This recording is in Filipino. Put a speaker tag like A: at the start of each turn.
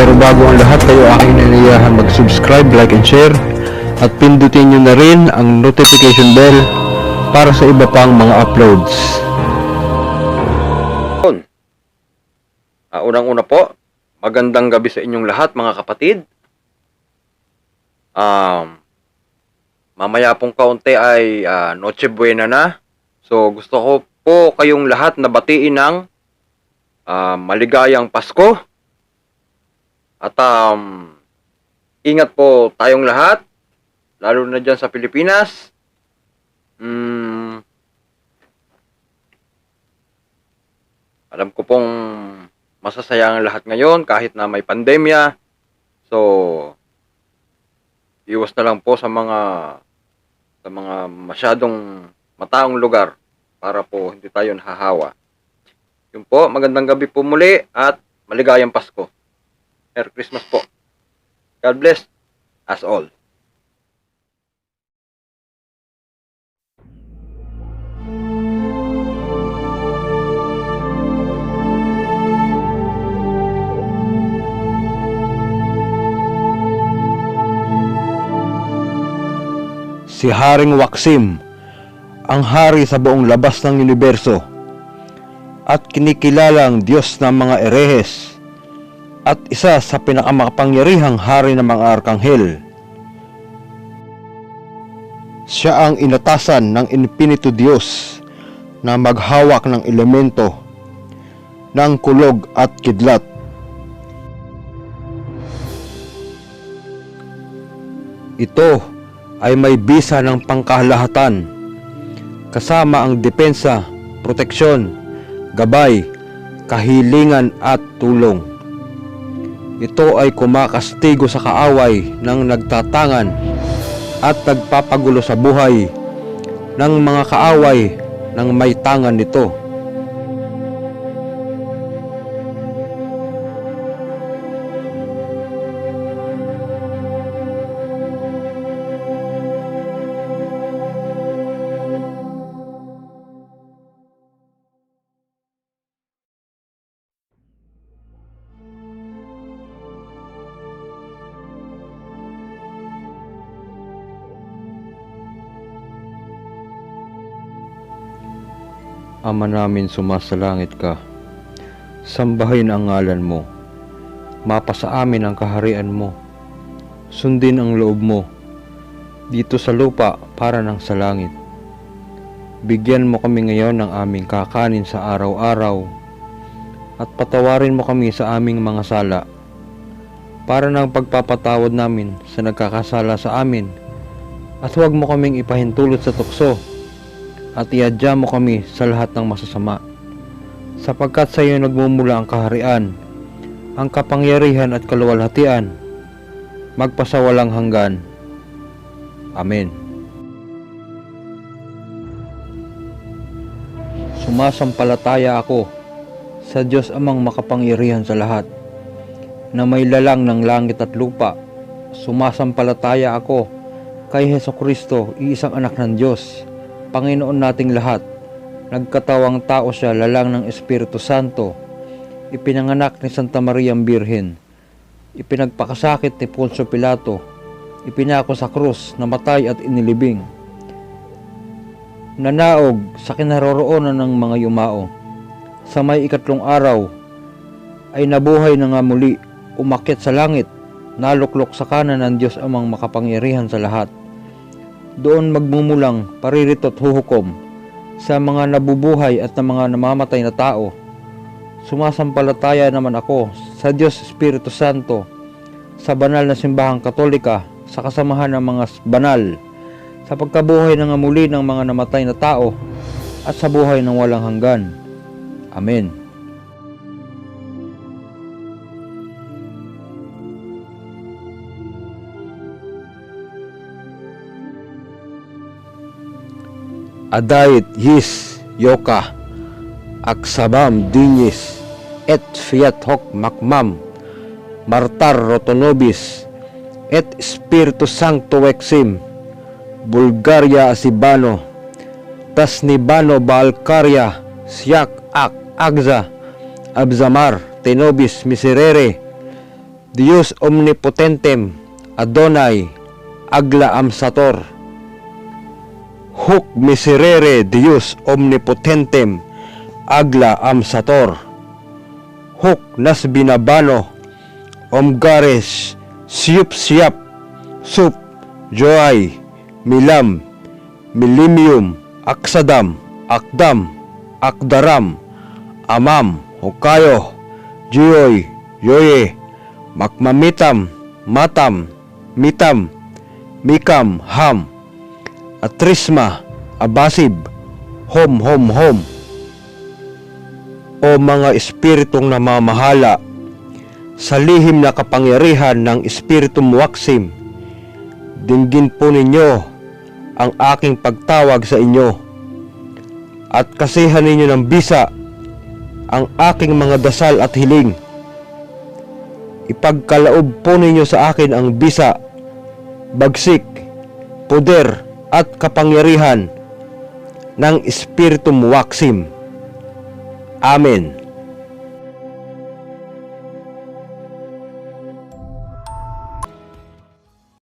A: Pero bago ang lahat, kayo aking nanayahan mag-subscribe, like, and share. At pindutin nyo na rin ang notification bell para sa iba pang mga uploads.
B: Unang-una po, magandang gabi sa inyong lahat mga kapatid. Mamaya pong kaunti ay Noche Buena na. So gusto ko po kayong lahat na batiin ng maligayang Pasko. At ingat po tayong lahat, lalo na dyan sa Pilipinas. Alam ko pong masasaya ang lahat ngayon kahit na may pandemya. So iwas na lang po sa mga masyadong mataong lugar para po hindi tayo nahahawa. Yun po, magandang gabi po muli at maligayang Pasko. Merry Christmas po. God bless us all.
A: Si Haring Waksim, ang hari sa buong labas ng universo, at kinikilalang Diyos ng mga erehes, at isa sa pinakamakapangyarihang hari ng mga arkanghel. Siya ang inatasan ng Infinito Diyos na maghawak ng elemento ng kulog at kidlat. Ito ay may bisa ng pangkalahatan, kasama ang depensa, proteksyon, gabay, kahilingan at tulong. Ito ay kumakastigo sa kaaway ng nagtatangan at nagpapagulo sa buhay ng mga kaaway ng may tangan nito. Ama namin sumasalangit ka, sambahin ang ngalan mo, mapasa amin ang kaharian mo, sundin ang loob mo, dito sa lupa para ng sa langit. Bigyan mo kami ngayon ng aming kakanin sa araw-araw, at patawarin mo kami sa aming mga sala, para ng pagpapatawad namin sa nagkakasala sa amin, at huwag mo kaming ipahintulot sa tukso, at iadya mo kami sa lahat ng masasama, sapagkat sa iyo nagmumula ang kaharian, ang kapangyarihan at kaluwalhatian, magpasawalang hanggan. Amen. Sumasampalataya ako sa Diyos Amang makapangyarihan sa lahat, na may lalang ng langit at lupa. Sumasampalataya ako kay Hesukristo, iisang anak ng Diyos, Panginoon nating lahat. Nagkatawang tao siya, lalang ng Espiritu Santo, ipinanganak ni Santa Maria Birhen, ipinagpakasakit ni Poncio Pilato, ipinako sa krus, namatay at inilibing, nanaog sa kinaroroonan ng mga yumao, sa may ikatlong araw ay nabuhay na nga muli, umakyat sa langit, naluklok sa kanan ng Diyos Amang makapangyarihan sa lahat. Doon magmumulang paririto at huhukom sa mga nabubuhay at na mga namamatay na tao. Sumasampalataya naman ako sa Diyos Espiritu Santo, sa banal na simbahang Katolika, sa kasamahan ng mga banal, sa pagkabuhay ng muli ng mga namatay na tao, at sa buhay ng walang hanggan. Amen. Adait his yoka aksabam dinis et fiat hoc macmam martar rotonobis et Spiritus Sancto vexim Bulgaria asibano tas nibano Balkaria siak ak agza abzamar tenobis miserere Dios omnipotentem, Adonai, agla amsator. Hoc miserere Dios omnipotentem, agla amsator. Hoc nas binabano, omgares, siyup, sup, joy, milam, milimium, aksadam, akdam, akdaram, amam, hokayo, joy, yoye, makmamitam, matam, mitam, mikam, ham, atrisma, abasib, hom. O mga espiritong namamahala sa lihim na kapangyarihan ng Espiritum Waksim, dinggin po ninyo ang aking pagtawag sa inyo at kasihan ninyo ng bisa ang aking mga dasal at hiling. Ipagkalaob po ninyo sa akin ang bisa, bagsik, poder at kapangyarihan ng Espiritum Waksim. Amen.